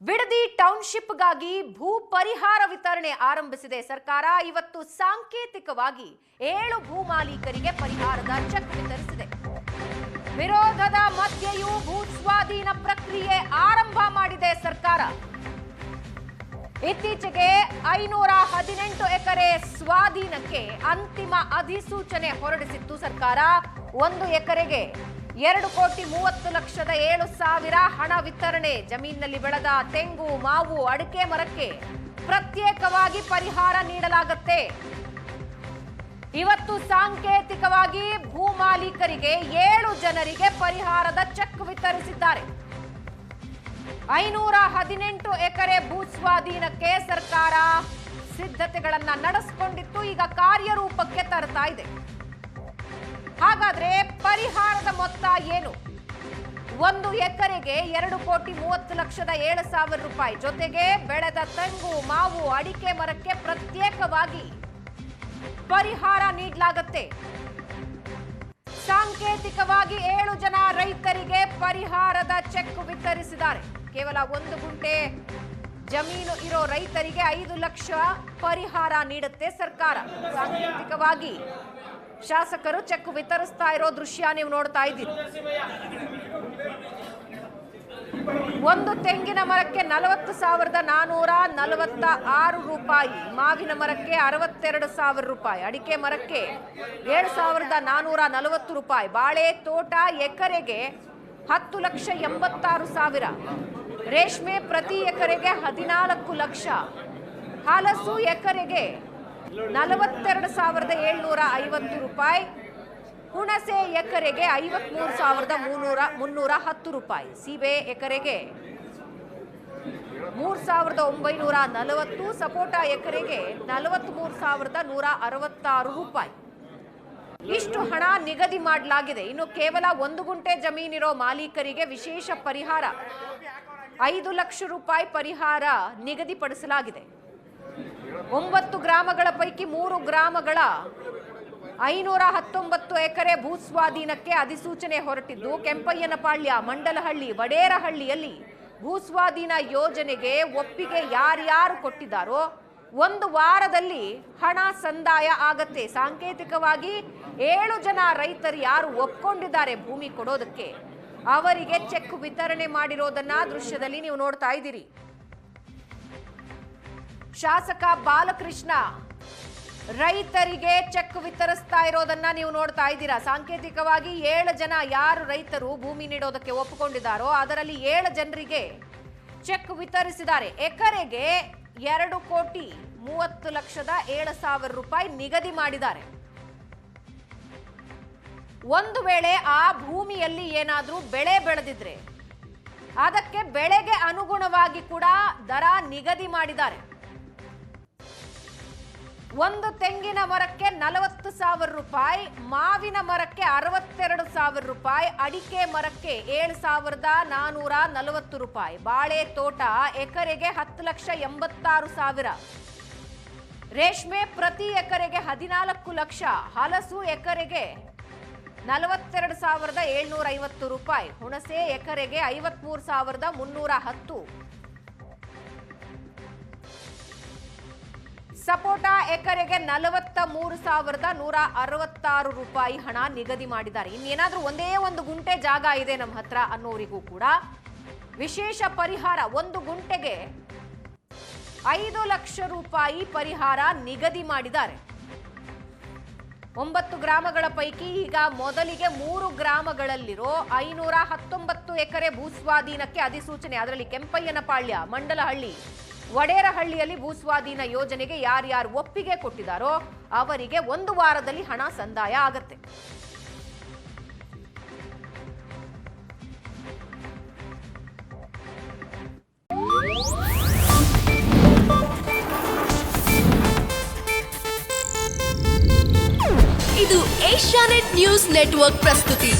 ಬಿಡದಿ ಟೌನ್ಶಿಪ್ಗಾಗಿ ಭೂ ಪರಿಹಾರ ವಿತರಣೆ ಆರಂಭಿಸಿದೆ ಸರ್ಕಾರ. ಇವತ್ತು ಸಾಂಕೇತಿಕವಾಗಿ 7 ಭೂ ಮಾಲೀಕರಿಗೆ ಪರಿಹಾರದ ಚೆಕ್ ವಿತರಿಸಿದೆ. ವಿರೋಧದ ಮಧ್ಯೆಯೂ ಭೂ ಸ್ವಾಧೀನ ಪ್ರಕ್ರಿಯೆ ಆರಂಭ ಮಾಡಿದೆ ಸರ್ಕಾರ. ಇತ್ತೀಚೆಗೆ 518 ಎಕರೆ ಸ್ವಾಧೀನಕ್ಕೆ ಅಂತಿಮ ಅಧಿಸೂಚನೆ ಹೊರಡಿಸಿತ್ತು ಸರ್ಕಾರ. 1 ಎಕರೆಗೆ 2,30,07,000 ಹಣ ವಿತರಣೆ. ಜಮೀನಿನಲ್ಲಿ ಬೆಳೆದ ತೆಂಗು, ಮಾವು, ಅಡಿಕೆ ಮರಕ್ಕೆ ಪ್ರತ್ಯೇಕವಾಗಿ ಪರಿಹಾರ ನೀಡಲಾಗುತ್ತೆ. ಇವತ್ತು ಸಾಂಕೇತಿಕವಾಗಿ ಭೂ ಮಾಲೀಕರಿಗೆ 7 ಜನರಿಗೆ ಪರಿಹಾರದ ಚೆಕ್ ವಿತರಿಸಿದ್ದಾರೆ. 518 ಎಕರೆ ಭೂ ಸ್ವಾಧೀನಕ್ಕೆ ಸರ್ಕಾರ ಸಿದ್ಧತೆಗಳನ್ನ ನಡೆಸಿಕೊಂಡಿತ್ತು. ಈಗ ಕಾರ್ಯರೂಪಕ್ಕೆ ತರ್ತಾ ಇದೆ. ಹಾಗಾದ್ರೆ ಪರಿಹಾರದ ಮೊತ್ತ ಏನು? 1 ಎಕರೆಗೆ 2,30,07,000 ರೂಪಾಯಿ. ಜೊತೆಗೆ ಬೆಳೆದ ತೆಂಗು, ಮಾವು, ಅಡಿಕೆ ಮರಕ್ಕೆ ಪ್ರತ್ಯೇಕವಾಗಿ ಪರಿಹಾರ ನೀಡಲಾಗುತ್ತೆ. ಸಾಂಕೇತಿಕವಾಗಿ 7 ಜನ ರೈತರಿಗೆ ಪರಿಹಾರದ ಚೆಕ್ ವಿತರಿಸಿದ್ದಾರೆ. ಕೇವಲ 1 ಗುಂಟೆ ಜಮೀನು ಇರೋ ರೈತರಿಗೆ 5 ಲಕ್ಷ ಪರಿಹಾರ ನೀಡುತ್ತೆ ಸರ್ಕಾರ. ಸಾಂಕೇತಿಕವಾಗಿ ಶಾಸಕರು ಚೆಕ್ ವಿತರಿಸ್ತಾ ಇರೋ ದೃಶ್ಯ ನೀವು ನೋಡ್ತಾ ಇದ್ದೀರಿ. 1 ತೆಂಗಿನ ಮರಕ್ಕೆ 40,446 ರೂಪಾಯಿ, ಮಾವಿನ ಮರಕ್ಕೆ 62,000 ರೂಪಾಯಿ, ಅಡಿಕೆ ಮರಕ್ಕೆ 7,440 ರೂಪಾಯಿ, ಬಾಳೆ ತೋಟ ಎಕರೆಗೆ 10,86,000, ರೇಷ್ಮೆ ಪ್ರತಿ ಎಕರೆಗೆ 14 ಲಕ್ಷ, ಹಲಸು ಎಕರೆಗೆ 42,750 ರೂಪಾಯಿ, ಹುಣಸೆ ಎಕರೆಗೆ 53,310 ರೂಪಾಯಿ, ಸೀಬೆ ಎಕರೆಗೆ 3,940, ಸಪೋಟ ಎಕರೆಗೆ 43,166 ರೂಪಾಯಿ. ಇಷ್ಟು ಹಣ ನಿಗದಿ ಮಾಡಲಾಗಿದೆ. ಇನ್ನು ಕೇವಲ 1 ಗುಂಟೆ ಜಮೀನಿರೋ ಮಾಲೀಕರಿಗೆ ವಿಶೇಷ ಪರಿಹಾರ 5 ಲಕ್ಷ ರೂಪಾಯಿ ಪರಿಹಾರ ನಿಗದಿಪಡಿಸಲಾಗಿದೆ. 9 ಗ್ರಾಮಗಳ ಪೈಕಿ 3 ಗ್ರಾಮಗಳ 519 ಎಕರೆ ಭೂ ಸ್ವಾಧೀನಕ್ಕೆ ಅಧಿಸೂಚನೆ ಹೊರಟಿದ್ದು, ಕೆಂಪಯ್ಯನಪಾಳ್ಯ, ಮಂಡಲಹಳ್ಳಿ, ವಡೇರಹಳ್ಳಿಯಲ್ಲಿ ಭೂ ಸ್ವಾಧೀನ ಯೋಜನೆಗೆ ಒಪ್ಪಿಗೆ ಯಾರ್ಯಾರು ಕೊಟ್ಟಿದ್ದಾರೋ 1 ವಾರದಲ್ಲಿ ಹಣ ಸಂದಾಯ ಆಗತ್ತೆ. ಸಾಂಕೇತಿಕವಾಗಿ 7 ಜನ ರೈತರು ಯಾರು ಒಪ್ಕೊಂಡಿದ್ದಾರೆ ಭೂಮಿ ಕೊಡೋದಕ್ಕೆ ಅವರಿಗೆ ಚೆಕ್ ವಿತರಣೆ ಮಾಡಿರೋದನ್ನ ದೃಶ್ಯದಲ್ಲಿ ನೀವು ನೋಡ್ತಾ ಇದ್ದೀರಿ. ಶಾಸಕ ಬಾಲಕೃಷ್ಣ ರೈತರಿಗೆ ಚೆಕ್ ವಿತರಿಸ್ತಾ ಇರೋದನ್ನ ನೀವು ನೋಡ್ತಾ ಇದ್ದೀರಾ. ಸಾಂಕೇತಿಕವಾಗಿ 7 ಜನ ಯಾರು ರೈತರು ಭೂಮಿ ನೀಡೋದಕ್ಕೆ ಒಪ್ಪಿಕೊಂಡಿದ್ದಾರೋ ಅದರಲ್ಲಿ 7 ಜನರಿಗೆ ಚೆಕ್ ವಿತರಿಸಿದ್ದಾರೆ. ಎಕರೆಗೆ 2,30,07,000 ರೂಪಾಯಿ ನಿಗದಿ ಮಾಡಿದ್ದಾರೆ. ಒಂದು ವೇಳೆ ಆ ಭೂಮಿಯಲ್ಲಿ ಏನಾದ್ರೂ ಬೆಳೆ ಬೆಳೆದಿದ್ರೆ ಅದಕ್ಕೆ ಬೆಳೆಗೆ ಅನುಗುಣವಾಗಿ ಕೂಡ ದರ ನಿಗದಿ ಮಾಡಿದ್ದಾರೆ. 1 ತೆಂಗಿನ ಮರಕ್ಕೆ 40,000 ರೂಪಾಯಿ, ಮಾವಿನ ಮರಕ್ಕೆ 62,000 ರೂಪಾಯಿ, ಅಡಿಕೆ ಮರಕ್ಕೆ 7,440 ರೂಪಾಯಿ, ಬಾಳೆ ತೋಟ ಎಕರೆಗೆ 10,86,000, ರೇಷ್ಮೆ ಪ್ರತಿ ಎಕರೆಗೆ 14 ಲಕ್ಷ, ಹಲಸು ಎಕರೆಗೆ 42,750 ರೂಪಾಯಿ, ಹುಣಸೆ ಎಕರೆಗೆ 53,310, ಸಪೋಟ ಎಕರೆಗೆ 43,166 ರೂಪಾಯಿ ಹಣ ನಿಗದಿ ಮಾಡಿದ್ದಾರೆ. ಇನ್ನೇನಾದ್ರೂ ಒಂದೇ 1 ಗುಂಟೆ ಜಾಗ ಇದೆ ನಮ್ಮ ಹತ್ರ ಅನ್ನೋರಿಗೂ ಕೂಡ ವಿಶೇಷ ಪರಿಹಾರ 1 ಗುಂಟೆಗೆ 5 ಲಕ್ಷ ರೂಪಾಯಿ ಪರಿಹಾರ ನಿಗದಿ ಮಾಡಿದ್ದಾರೆ. 9 ಗ್ರಾಮಗಳ ಪೈಕಿ ಈಗ ಮೊದಲಿಗೆ 3 ಗ್ರಾಮಗಳಲ್ಲಿರೋ 519 ಎಕರೆ ಭೂಸ್ವಾಧೀನಕ್ಕೆ ಅಧಿಸೂಚನೆ. ಅದರಲ್ಲಿ ಕೆಂಪಯ್ಯನಪಾಳ್ಯ, ಮಂಡಲಹಳ್ಳಿ, ವಡೇರಹಳ್ಳಿಯಲ್ಲಿ ಭೂಸ್ವಾಧೀನ ಯೋಜನೆಗೆ ಯಾರ್ಯಾರು ಒಪ್ಪಿಗೆ ಕೊಟ್ಟಿದ್ದಾರೋ ಅವರಿಗೆ 1 ವಾರದಲ್ಲಿ ಹಣ ಸಂದಾಯ ಆಗತ್ತೆ. ಇದು ಏಷ್ಯಾನೆಟ್ ನ್ಯೂಸ್ ನೆಟ್ವರ್ಕ್ ಪ್ರಸ್ತುತಿ.